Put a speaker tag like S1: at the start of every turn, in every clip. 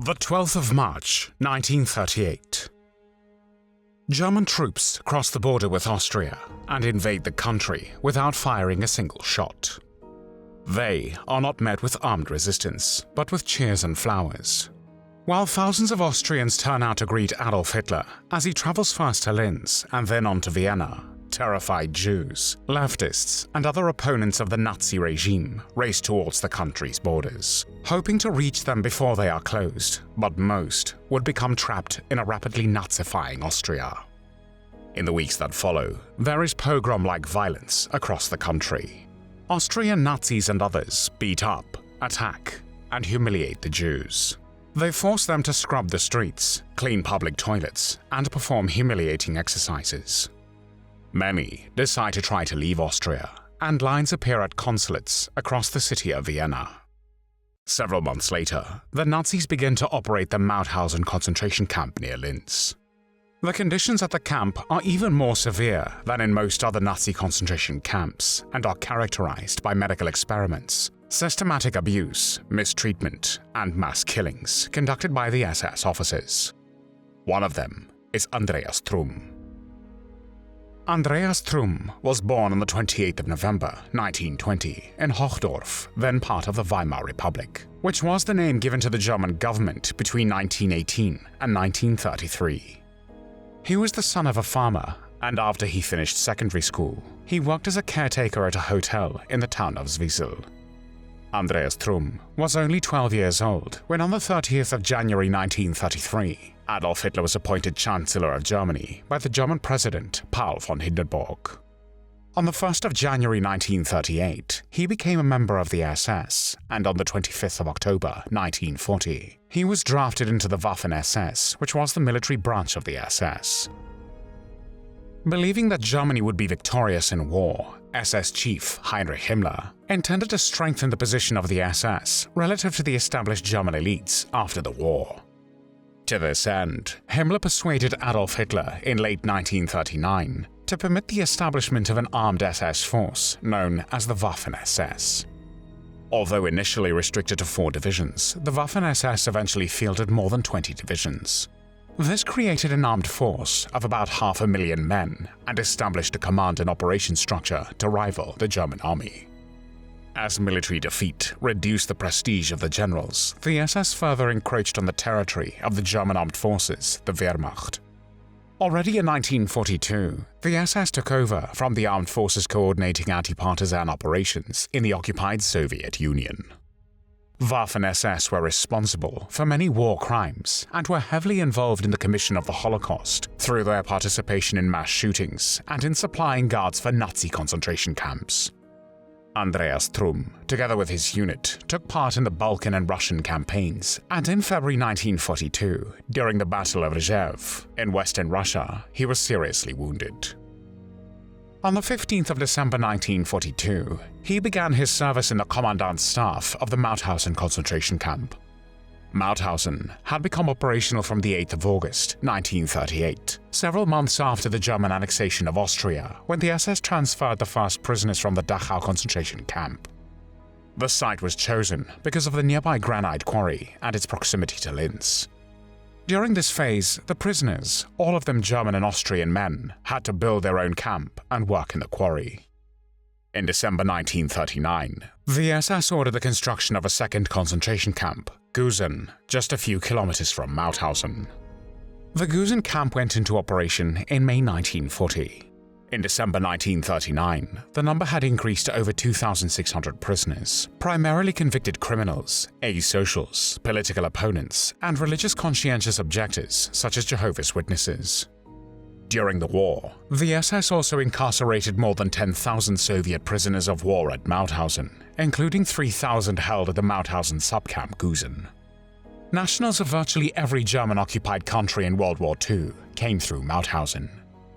S1: The 12th of March, 1938. German troops cross the border with Austria and invade the country without firing a single shot. They are not met with armed resistance, but with cheers and flowers. While thousands of Austrians turn out to greet Adolf Hitler as he travels first to Linz and then on to Vienna, terrified Jews, leftists, and other opponents of the Nazi regime race towards the country's borders, hoping to reach them before they are closed, but most would become trapped in a rapidly Nazifying Austria. In the weeks that follow, there is pogrom-like violence across the country. Austrian Nazis and others beat up, attack, and humiliate the Jews. They force them to scrub the streets, clean public toilets, and perform humiliating exercises. Many decide to try to leave Austria, and lines appear at consulates across the city of Vienna. Several months later, the Nazis begin to operate the Mauthausen concentration camp near Linz. The conditions at the camp are even more severe than in most other Nazi concentration camps and are characterized by medical experiments, systematic abuse, mistreatment, and mass killings conducted by the SS officers. One of them is Andreas Trum. Andreas Trum was born on the 28th of November, 1920, in Hochdorf, then part of the Weimar Republic, which was the name given to the German government between 1918 and 1933. He was the son of a farmer, and after he finished secondary school, he worked as a caretaker at a hotel in the town of Zwiesel. Andreas Trum was only 12 years old when on the 30th of January 1933, Adolf Hitler was appointed Chancellor of Germany by the German President Paul von Hindenburg. On the 1st of January 1938, he became a member of the SS, and on the 25th of October 1940, he was drafted into the Waffen SS, which was the military branch of the SS. Believing that Germany would be victorious in war, SS chief Heinrich Himmler intended to strengthen the position of the SS relative to the established German elites after the war. To this end, Himmler persuaded Adolf Hitler in late 1939 to permit the establishment of an armed SS force known as the Waffen SS. Although initially restricted to 4 divisions, the Waffen SS eventually fielded more than 20 divisions. This created an armed force of about 500,000 men and established a command and operations structure to rival the German army. As military defeat reduced the prestige of the generals, the SS further encroached on the territory of the German armed forces, the Wehrmacht. Already in 1942, the SS took over from the armed forces coordinating anti-partisan operations in the occupied Soviet Union. Waffen SS were responsible for many war crimes and were heavily involved in the commission of the Holocaust through their participation in mass shootings and in supplying guards for Nazi concentration camps. Andreas Trum, together with his unit, took part in the Balkan and Russian campaigns, and in February 1942, during the Battle of Rzhev in western Russia, he was seriously wounded. On the 15th of December 1942, he began his service in the commandant's staff of the Mauthausen concentration camp. Mauthausen had become operational from the 8th of August 1938, several months after the German annexation of Austria, when the SS transferred the first prisoners from the Dachau concentration camp. The site was chosen because of the nearby granite quarry and its proximity to Linz. During this phase, the prisoners, all of them German and Austrian men, had to build their own camp and work in the quarry. In December 1939, the SS ordered the construction of a second concentration camp, Gusen, just a few kilometers from Mauthausen. The Gusen camp went into operation in May 1940. In December 1939, the number had increased to over 2,600 prisoners, primarily convicted criminals, asocials, political opponents, and religious conscientious objectors such as Jehovah's Witnesses. During the war, the SS also incarcerated more than 10,000 Soviet prisoners of war at Mauthausen, including 3,000 held at the Mauthausen subcamp Gusen. Nationals of virtually every German-occupied country in World War II came through Mauthausen.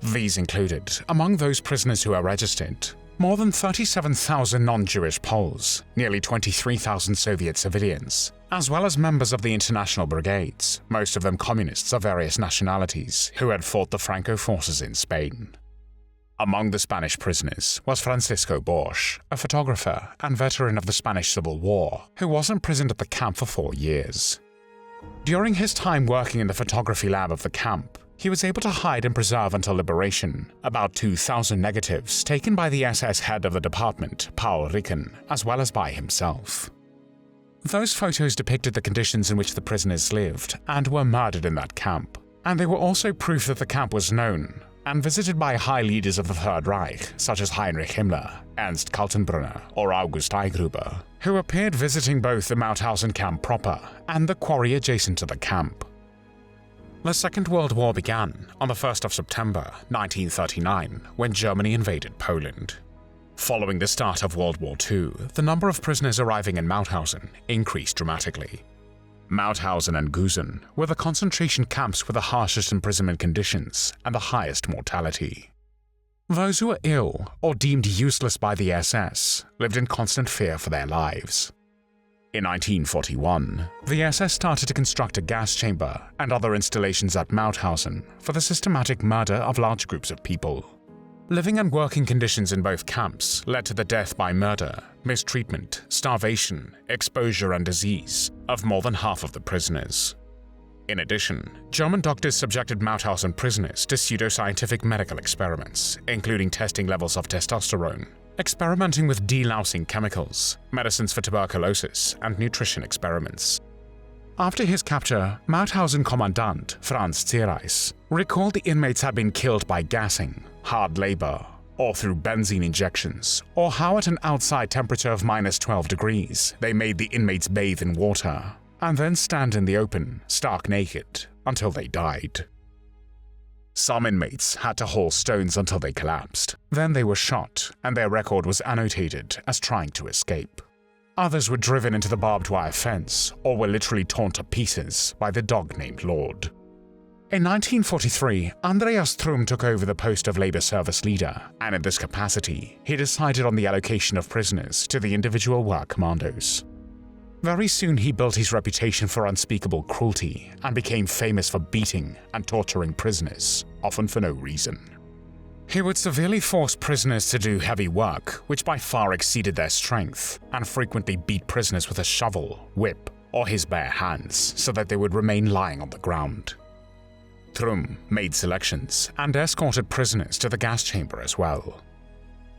S1: These included, among those prisoners who are registered, more than 37,000 non-Jewish Poles, nearly 23,000 Soviet civilians, as well as members of the international brigades, most of them communists of various nationalities, who had fought the Franco forces in Spain. Among the Spanish prisoners was Francisco Bosch, a photographer and veteran of the Spanish Civil War, who was imprisoned at the camp for 4 years. During his time working in the photography lab of the camp, he was able to hide and preserve until liberation about 2,000 negatives taken by the SS head of the department, Paul Ricken, as well as by himself. Those photos depicted the conditions in which the prisoners lived and were murdered in that camp, and they were also proof that the camp was known and visited by high leaders of the Third Reich, such as Heinrich Himmler, Ernst Kaltenbrunner, or August Eingruber, who appeared visiting both the Mauthausen camp proper and the quarry adjacent to the camp. The Second World War began on the 1st of September 1939 when Germany invaded Poland. Following the start of World War II, the number of prisoners arriving in Mauthausen increased dramatically. Mauthausen and Gusen were the concentration camps with the harshest imprisonment conditions and the highest mortality. Those who were ill or deemed useless by the SS lived in constant fear for their lives. In 1941, the SS started to construct a gas chamber and other installations at Mauthausen for the systematic murder of large groups of people. Living and working conditions in both camps led to the death by murder, mistreatment, starvation, exposure, and disease of more than half of the prisoners. In addition, German doctors subjected Mauthausen prisoners to pseudoscientific medical experiments, including testing levels of testosterone, experimenting with delousing chemicals, medicines for tuberculosis, and nutrition experiments. After his capture, Mauthausen commandant Franz Zierreis recalled the inmates had been killed by gassing, hard labor, or through benzene injections, or how at an outside temperature of -12 degrees they made the inmates bathe in water, and then stand in the open, stark naked, until they died. Some inmates had to haul stones until they collapsed. Then they were shot, and their record was annotated as trying to escape. Others were driven into the barbed wire fence, or were literally torn to pieces by the dog named Lord. In 1943, Andreas Trum took over the post of Labour Service leader, and in this capacity, he decided on the allocation of prisoners to the individual work commandos. Very soon he built his reputation for unspeakable cruelty and became famous for beating and torturing prisoners, often for no reason. He would severely force prisoners to do heavy work, which by far exceeded their strength, and frequently beat prisoners with a shovel, whip, or his bare hands so that they would remain lying on the ground. Trum made selections and escorted prisoners to the gas chamber as well.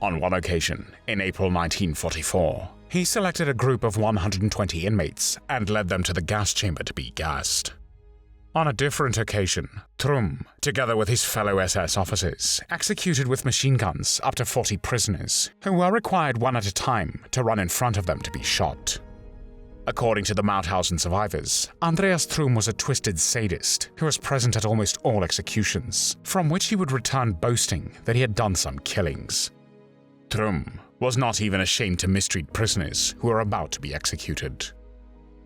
S1: On one occasion, in April 1944, he selected a group of 120 inmates and led them to the gas chamber to be gassed. On a different occasion, Trum, together with his fellow SS officers, executed with machine guns up to 40 prisoners, who were required one at a time to run in front of them to be shot. According to the Mauthausen survivors, Andreas Trum was a twisted sadist who was present at almost all executions, from which he would return boasting that he had done some killings. Trum was not even ashamed to mistreat prisoners who were about to be executed.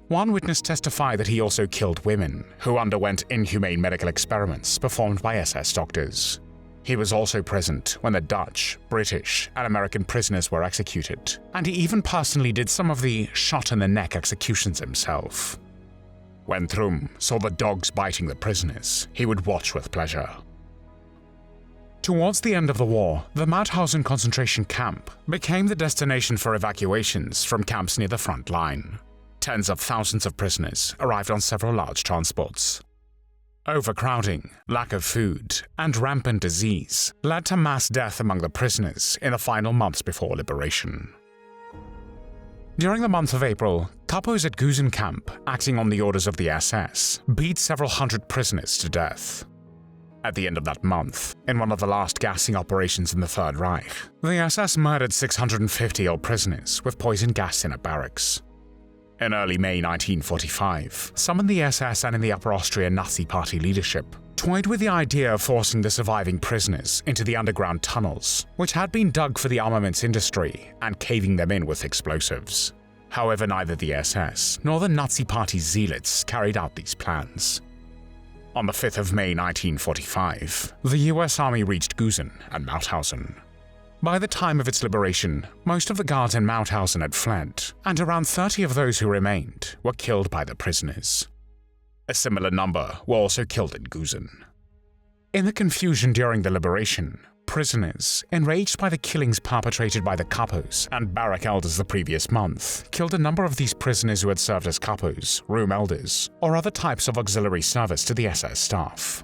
S1: One witness testified that he also killed women who underwent inhumane medical experiments performed by SS doctors. He was also present when the Dutch, British, and American prisoners were executed, and he even personally did some of the shot-in-the-neck executions himself. When Trum saw the dogs biting the prisoners, he would watch with pleasure. Towards the end of the war, the Mauthausen concentration camp became the destination for evacuations from camps near the front line. Tens of thousands of prisoners arrived on several large transports. Overcrowding, lack of food, and rampant disease led to mass death among the prisoners in the final months before liberation. During the month of April, capos at Gusen camp, acting on the orders of the SS, beat several hundred prisoners to death. At the end of that month, in one of the last gassing operations in the Third Reich, the SS murdered 650 old prisoners with poison gas in a barracks. In early May 1945, some in the SS and in the Upper Austrian Nazi Party leadership toyed with the idea of forcing the surviving prisoners into the underground tunnels, which had been dug for the armaments industry, and caving them in with explosives. However, neither the SS nor the Nazi Party zealots carried out these plans. On the 5th of May 1945, the US Army reached Gusen and Mauthausen. By the time of its liberation, most of the guards in Mauthausen had fled, and around 30 of those who remained were killed by the prisoners. A similar number were also killed in Gusen. In the confusion during the liberation, Prisoners, enraged by the killings perpetrated by the capos and barrack elders the previous month, killed a number of these prisoners who had served as capos, room elders, or other types of auxiliary service to the SS staff.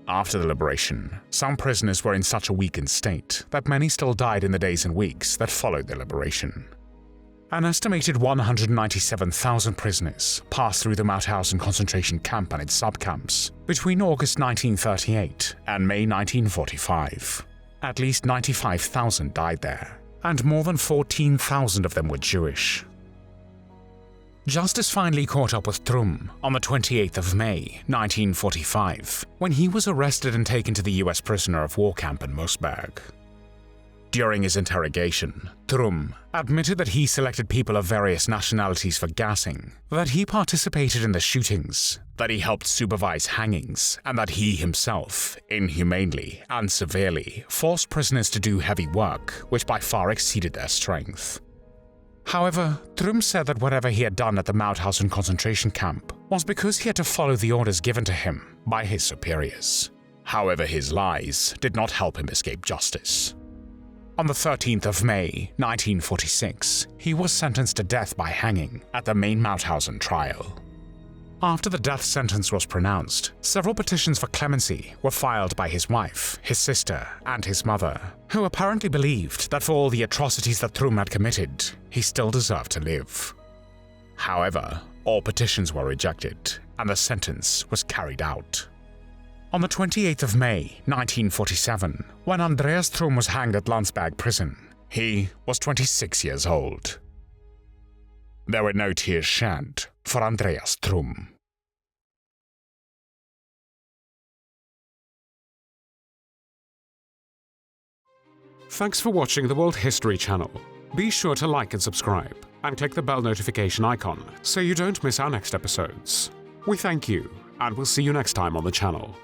S1: After the liberation, some prisoners were in such a weakened state that many still died in the days and weeks that followed the liberation. An estimated 197,000 prisoners passed through the Mauthausen concentration camp and its subcamps between August 1938 and May 1945. At least 95,000 died there, and more than 14,000 of them were Jewish. Justice finally caught up with Trum on the 28th of May 1945, when he was arrested and taken to the US prisoner of war camp in Moosberg. During his interrogation, Trum admitted that he selected people of various nationalities for gassing, that he participated in the shootings, that he helped supervise hangings, and that he himself, inhumanely and severely, forced prisoners to do heavy work which by far exceeded their strength. However, Trum said that whatever he had done at the Mauthausen concentration camp was because he had to follow the orders given to him by his superiors. However, his lies did not help him escape justice. On the 13th of May 1946, he was sentenced to death by hanging at the main Mauthausen trial. After the death sentence was pronounced, several petitions for clemency were filed by his wife, his sister, and his mother, who apparently believed that for all the atrocities that Trum had committed, he still deserved to live. However, all petitions were rejected, and the sentence was carried out. On the 28th of May 1947, when Andreas Trum was hanged at Landsberg Prison, he was 26 years old. There were no tears shed for Andreas Trum. Thanks for watching the World History channel. Be sure to like and subscribe, and click the bell notification icon so you don't miss our next episodes. We thank you, and we'll see you next time on the channel.